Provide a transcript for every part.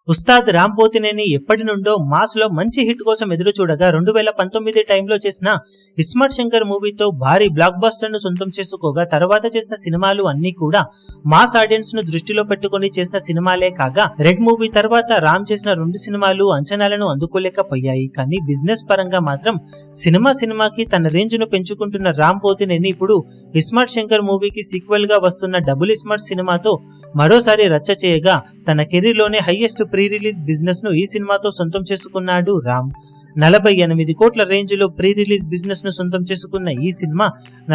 ఉస్తాద్ రామ్ పోతినేని ఎప్పటి నుండో మాస్ లో మంచి హిట్ కోసం ఎదురు చూడగా 2019 టైంలో చేసిన ఇస్మార్ట్ శంకర్ మూవీతో భారీ బ్లాక్ బస్టర్ ను సొంతం చేసుకోగా తర్వాత చేసిన సినిమాలు అన్ని కూడా మాస్ ఆడియన్స్ ను దృష్టిలో పెట్టుకుని చేసిన సినిమాలే కాగా రెడ్ మూవీ తర్వాత రామ్ చేసిన 2 సినిమాలు అంచనాలను అందుకోలేకపోయాయి. కానీ బిజినెస్ పరంగా మాత్రం సినిమాకి తన రేంజ్ ను పెంచుకుంటున్న రామ్ పోతినేని ఇప్పుడు ఇస్మార్ట్ శంకర్ మూవీకి సీక్వెల్ గా వస్తున్న డబుల్ ఇస్మార్ట్ సినిమాతో మరోసారి రచ్చ చేయగా తన కెరీర్ లోనే హైయెస్ట్ ప్రీ రిలీజ్ బిజినెస్ ను ఈ సినిమాతో సొంతం చేసుకున్నాడు రామ్. 48 కోట్ల రేంజ్ లో ప్రీ రిలీజ్ బిజినెస్ ను సొంతం చేసుకున్న ఈ సినిమా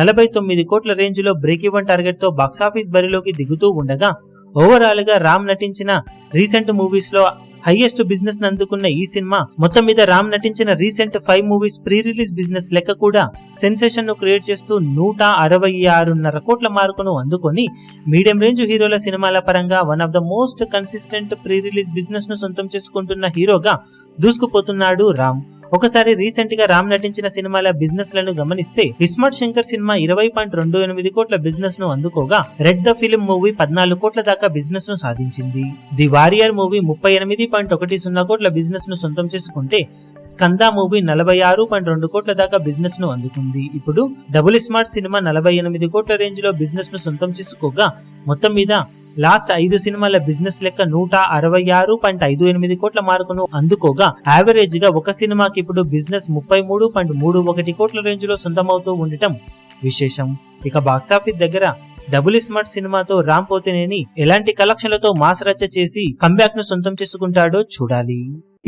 49 కోట్ల రేంజ్ లో బ్రేక్ ఈవెన్ టార్గెట్ తో బాక్సాఫీస్ బరిలోకి దిగుతూ ఉండగా ఓవరాల్ గా రామ్ నటించిన రీసెంట్ మూవీస్ లో హైయెస్ట్ బిజినెస్ అందుకున్న ఈ సినిమా మొత్తం మీద రామ్ నటించిన recent 5 movies pre release business లెక్క కూడా సెన్సేషన్ ను క్రియేట్ చేస్తూ 166.5 కోట్ల మార్కును అందుకొని మీడియం రేంజ్ హీరోల సినిమాల పరంగా one of the most consistent pre release business ను సొంతం చేసుకుంటున్న హీరోగా దూసుకుపోతున్నాడు రామ్. ఒకసారి రీసెంట్ గా రామ్ నటించిన సినిమాల బిజినెస్ లను గమనిస్తే ఇస్మార్ట్ శంకర్ సినిమా 20.28 కోట్ల బిజినెస్ ను అందుకోగా రెడ్ ద ఫిల్మ్ మూవీ 14 కోట్ల దాకా బిజినెస్ ను సాధించింది. ది వారియర్ మూవీ 38.10 కోట్ల బిజినెస్ ను సొంతం చేసుకుంటే స్కందా మూవీ 46.2 కోట్ల దాకా బిజినెస్ ను అందుకుంది. ఇప్పుడు డబుల్ స్మార్ట్ సినిమా 48 కోట్ల రేంజ్ లో బిజినెస్ ను సొంతం చేసుకోగా మొత్తం మీద లాస్ట్ 5 సినిమాల బిజినెస్ లెక్క 166.58 కోట్ల మార్కును అందుకోగా యావరేజ్ గా ఒక సినిమాకి ఇప్పుడు బిజినెస్ 33.31 కోట్ల రేంజ్ లో సొంతమవుతూ ఉండటం విశేషం. ఇక బాక్సాఫీస్ దగ్గర డబుల్ స్మార్ట్ సినిమాతో రామ్ పోతినేని ఎలాంటి కలెక్షన్లతో మాస్ రచ్చ చేసి కంబ్యాక్ ను సొంతం చేసుకుంటాడో చూడాలి.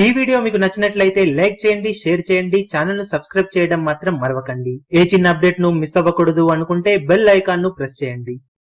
ఈ వీడియో మీకు నచ్చినట్లయితే లైక్ చేయండి, షేర్ చేయండి, ఛానల్ ను సబ్స్క్రైబ్ చేయడం మాత్రం మరవకండి. ఏ చిన్న అప్డేట్ ను మిస్ అవ్వకూడదు అనుకుంటే బెల్ ఐకాన్ ను ప్రెస్ చేయండి.